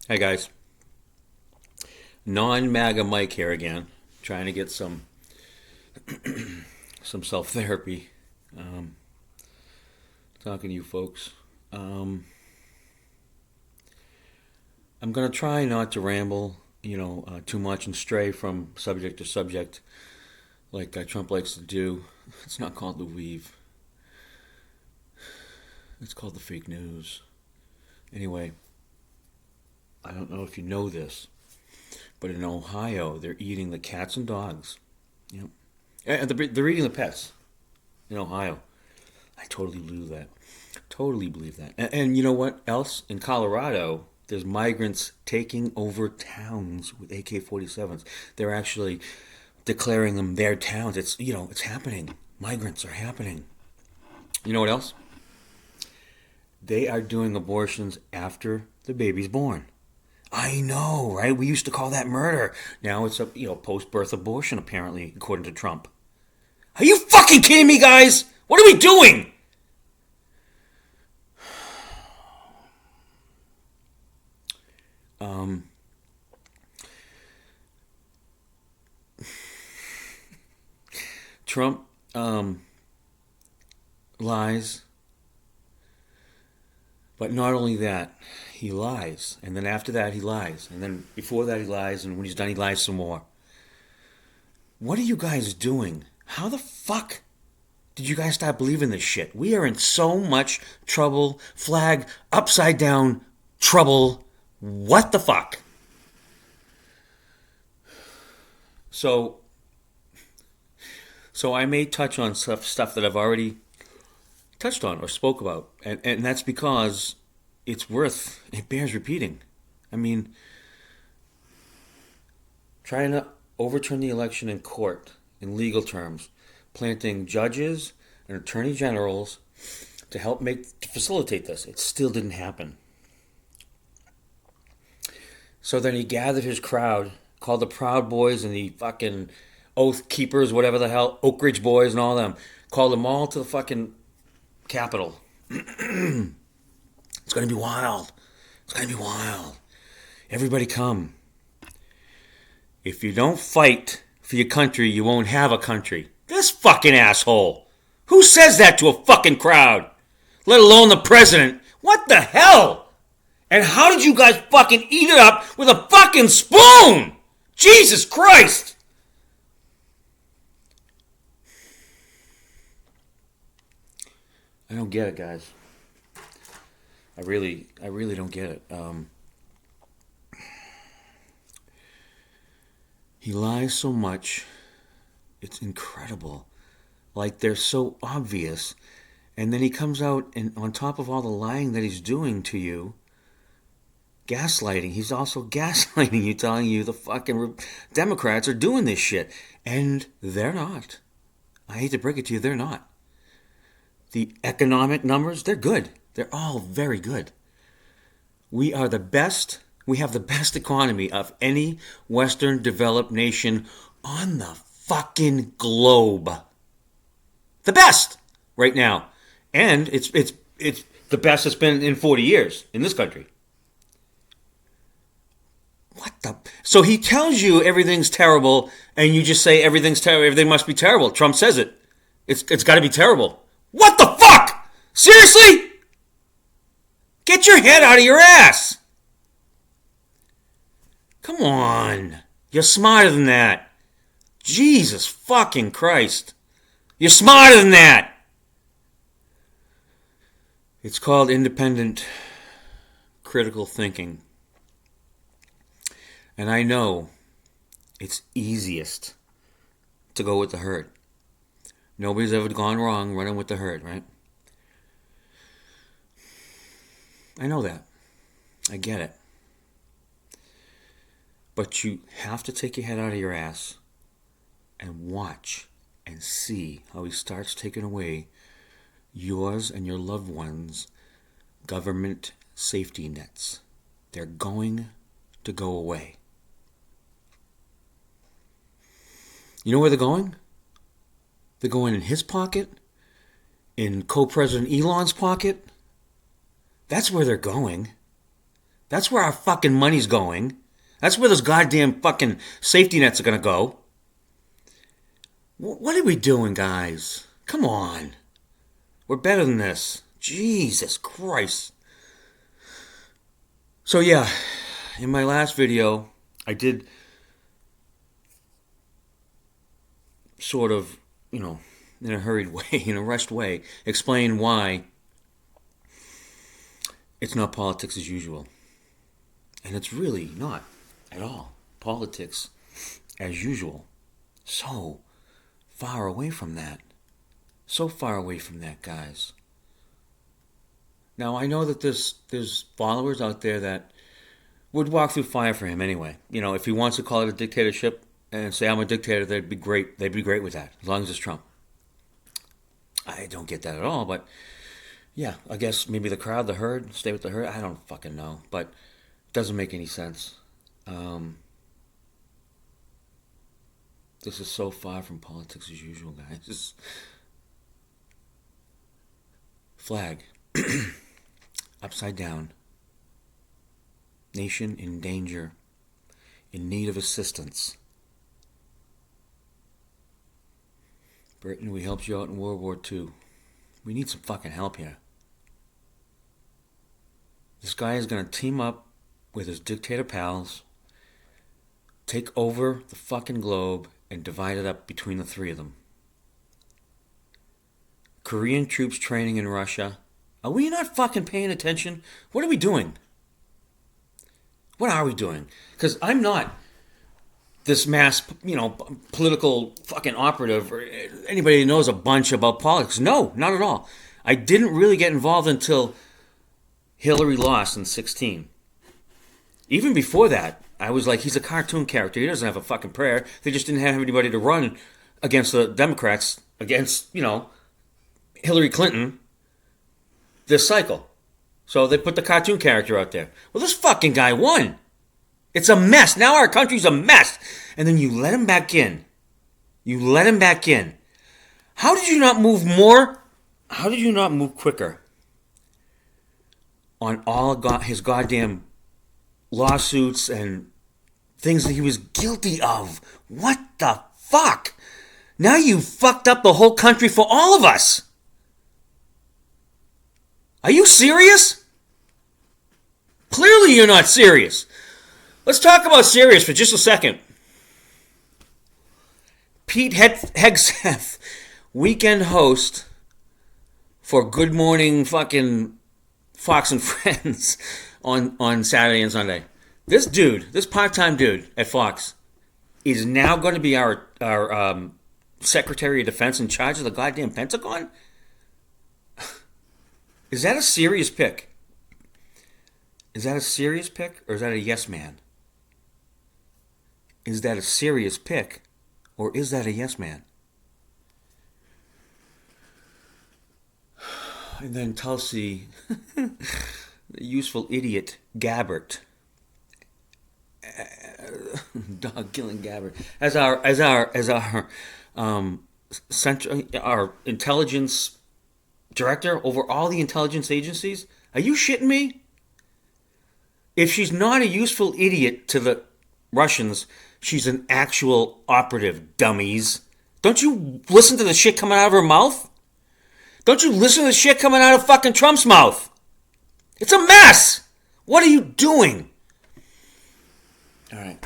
Hey guys, non-MAGA Mike here again, trying to get some self-therapy. Um, Talking to you folks. Um, I'm gonna try not to ramble, too much and stray from subject to subject like Trump likes to do. It's not called the weave. It's called the fake news. Anyway, I don't know if you know this, but in Ohio, they're eating the cats and dogs. Yep. And they're eating the pets in Ohio. I totally believe that. Totally believe that. And you know what else? In Colorado, there's migrants taking over towns with AK-47s. They're actually declaring them their towns. It's happening. Migrants are happening. You know what else? They are doing abortions after the baby's born. I know, right? We used to call that murder. Now it's a post-birth abortion, apparently, according to Trump. Are you fucking kidding me, guys? What are we doing? Um, Trump lies, but not only that, he lies, and then after that he lies, and then before that he lies, and when he's done he lies some more. What are you guys doing? How the fuck did you guys start believing this shit? We are in so much trouble. Flag upside down trouble. What the fuck? So, so I may touch on stuff that I've already touched on or spoke about, and that's because it bears repeating. I mean, trying to overturn the election in court in legal terms, planting judges and attorney generals to facilitate this. It still didn't happen. So then he gathered his crowd, called the Proud Boys and the fucking Oath Keepers, whatever the hell, Oak Ridge Boys and all them. Called them all to the fucking Capitol. It's going to be wild. It's going to be wild. Everybody come. If you don't fight for your country, you won't have a country. This fucking asshole. Who says that to a fucking crowd? Let alone the president. What the hell? And how did you guys fucking eat it up with a fucking spoon? Jesus Christ. I don't get it, guys. I really don't get it. He lies so much. It's incredible. Like they're so obvious. And then he comes out and on top of all the lying that he's doing to you, gaslighting. He's also gaslighting you, telling you the fucking Democrats are doing this shit. And they're not. I hate to break it to you, they're not. The economic numbers, they're good. They're all very good. We are the best. We have the best economy of any Western developed nation on the fucking globe. The best right now. And it's the best it's been in 40 years in this country. What the? So he tells you everything's terrible, and you just say everything's terrible. Everything must be terrible. Trump says it. It's got to be terrible. What the fuck? Seriously? Get your head out of your ass. Come on. You're smarter than that. Jesus fucking Christ. You're smarter than that. It's called independent critical thinking. And I know it's easiest to go with the herd. Nobody's ever gone wrong running with the herd, right? I know that. I get it. But you have to take your head out of your ass and watch and see how he starts taking away yours and your loved ones' government safety nets. They're going to go away. You know where they're going? They're going in his pocket, in co-president Elon's pocket. That's where they're going. That's where our fucking money's going. That's where those goddamn fucking safety nets are going to go. What are we doing, guys? Come on. We're better than this. Jesus Christ. So yeah, in my last video, I did sort of, in a hurried way, in a rushed way, explain why it's not politics as usual. And it's really not at all politics as usual. So far away from that. So far away from that, guys. Now, I know that there's followers out there that would walk through fire for him anyway. If he wants to call it a dictatorship and say, I'm a dictator, they'd be great. They'd be great with that, as long as it's Trump. I don't get that at all, but yeah, I guess maybe the crowd, the herd, stay with the herd. I don't fucking know, but it doesn't make any sense. This is so far from politics as usual, guys. This flag upside down. Nation in danger, in need of assistance. Britain, we helped you out in World War II. We need some fucking help here. This guy is going to team up with his dictator pals, take over the fucking globe, and divide it up between the three of them. Korean troops training in Russia. Are we not fucking paying attention? What are we doing? What are we doing? Because I'm not this mass, political fucking operative or anybody who knows a bunch about politics. No, not at all. I didn't really get involved until Hillary lost in 2016. Even before that, I was like, he's a cartoon character. He doesn't have a fucking prayer. They just didn't have anybody to run against the Democrats, against, Hillary Clinton this cycle. So they put the cartoon character out there. Well, this fucking guy won. It's a mess. Now our country's a mess. And then you let him back in. You let him back in. How did you not move more? How did you not move quicker on all his goddamn lawsuits and things that he was guilty of? What the fuck? Now you fucked up the whole country for all of us. Are you serious? Clearly you're not serious. Let's talk about serious for just a second. Pete Hegseth, weekend host for Good Morning fucking Fox and Friends on Saturday and Sunday. This dude, this part-time dude at Fox, is now going to be our Secretary of Defense in charge of the goddamn Pentagon? Is that a serious pick? Is that a serious pick or is that a yes man? Is that a serious pick or is that a yes man? And then Tulsi, the useful idiot Gabbert, dog killing Gabbert, as our intelligence director over all the intelligence agencies. Are you shitting me? If she's not a useful idiot to the Russians, she's an actual operative, dummies. Don't you listen to the shit coming out of her mouth? Don't you listen to the shit coming out of fucking Trump's mouth? It's a mess. What are you doing? All right.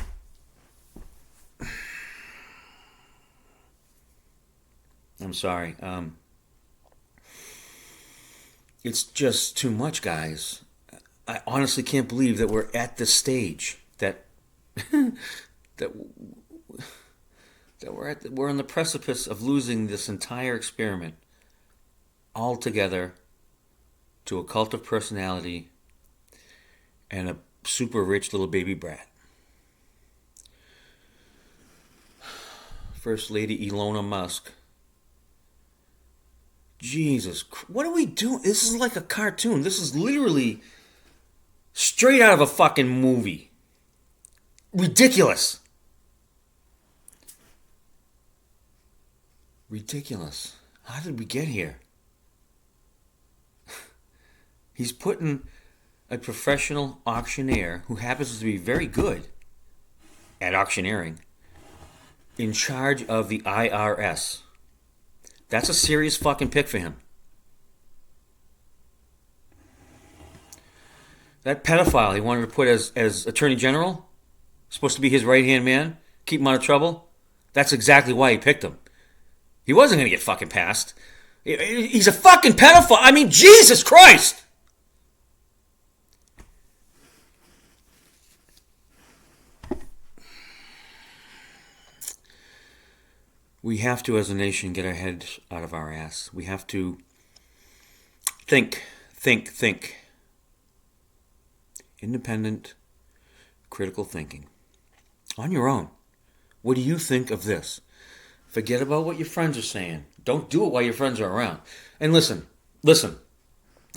I'm sorry. It's just too much, guys. I honestly can't believe that we're at this stage that we're on the precipice of losing this entire experiment altogether to a cult of personality and a super rich little baby brat. First Lady Elon Musk. Jesus, what are we doing? This is like a cartoon. This is literally straight out of a fucking movie. Ridiculous. Ridiculous. How did we get here? He's putting a professional auctioneer who happens to be very good at auctioneering in charge of the IRS. That's a serious fucking pick for him. That pedophile he wanted to put as Attorney General, supposed to be his right-hand man, keep him out of trouble, that's exactly why he picked him. He wasn't going to get fucking passed. He's a fucking pedophile. I mean, Jesus Christ! We have to, as a nation, get our heads out of our ass. We have to think. Independent, critical thinking. On your own. What do you think of this? Forget about what your friends are saying. Don't do it while your friends are around. And listen.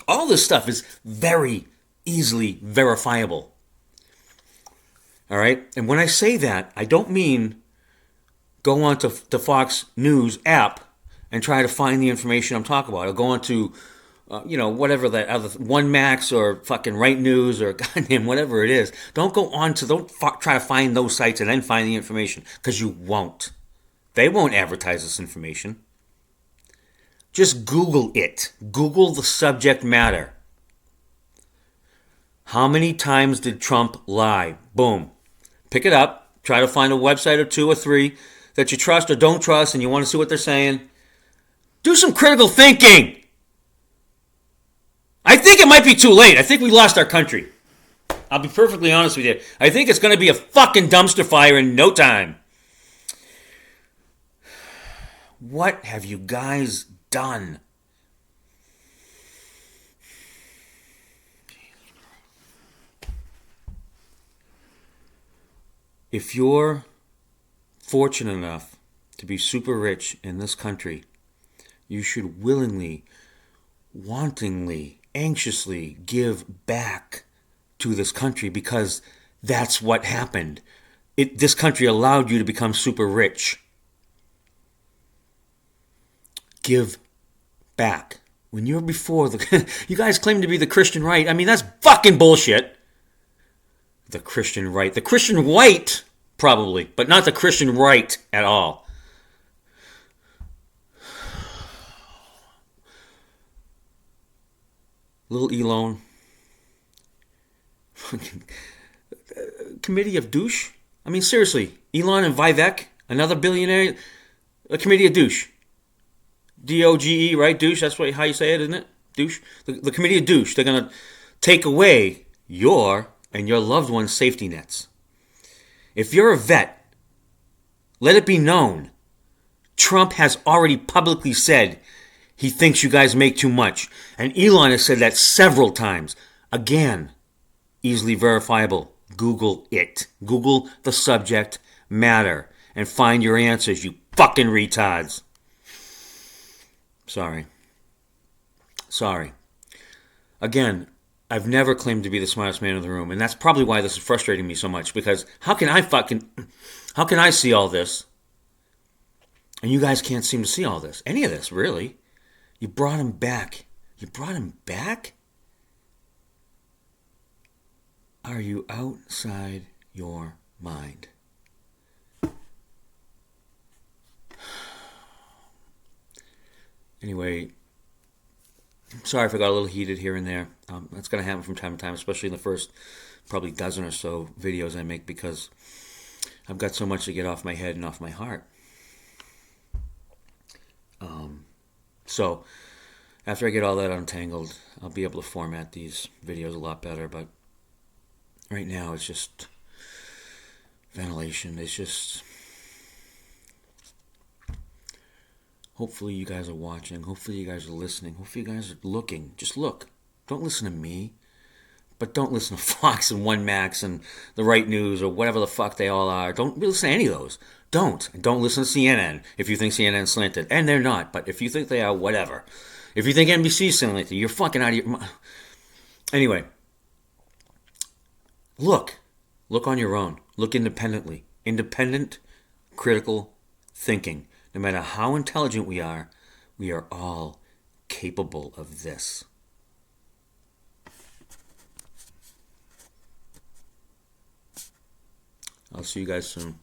All this stuff is very easily verifiable. All right? And when I say that, I don't mean go on to the Fox News app and try to find the information I'm talking about. Or go on to, whatever that other, One Max or fucking Right News or goddamn whatever it is. Don't try to find those sites and then find the information, because you won't. They won't advertise this information. Just Google it. Google the subject matter. How many times did Trump lie? Boom. Pick it up. Try to find a website or two or three that you trust or don't trust and you want to see what they're saying. Do some critical thinking. I think it might be too late. I think we lost our country. I'll be perfectly honest with you. I think it's going to be a fucking dumpster fire in no time. What have you guys done? If you're fortunate enough to be super rich in this country, you should willingly, wantingly, anxiously give back to this country, because that's what happened. This country allowed you to become super rich. Give back. When you're before you guys claim to be the Christian right. I mean, that's fucking bullshit. The Christian right. The Christian white, probably, but not the Christian right at all. Little Elon. Committee of douche? I mean, seriously. Elon and Vivek, another billionaire, a committee of douche. D-O-G-E, right? Douche, that's how you say it, isn't it? Douche. The committee of douche. They're going to take away your and your loved one's safety nets. If you're a vet, let it be known, Trump has already publicly said he thinks you guys make too much. And Elon has said that several times. Again, easily verifiable. Google it. Google the subject matter and find your answers, you fucking retards. Sorry. Again, I've never claimed to be the smartest man in the room, and that's probably why this is frustrating me so much, because how can I see all this and you guys can't seem to see all this? Any of this, really. You brought him back. Are you outside your mind? Anyway, sorry if I got a little heated here and there. That's going to happen from time to time, especially in the first probably dozen or so videos I make, because I've got so much to get off my head and off my heart. So after I get all that untangled, I'll be able to format these videos a lot better. But right now it's just ventilation. It's just... Hopefully you guys are watching. Hopefully you guys are listening. Hopefully you guys are looking. Just look. Don't listen to me. But don't listen to Fox and One Max and the Right News or whatever the fuck they all are. Don't listen to any of those. Don't. And don't listen to CNN if you think CNN's slanted. And they're not. But if you think they are, whatever. If you think NBC's slanted, you're fucking out of your... Anyway. Look. Look on your own. Look independently. Independent, critical thinking. No matter how intelligent we are all capable of this. I'll see you guys soon.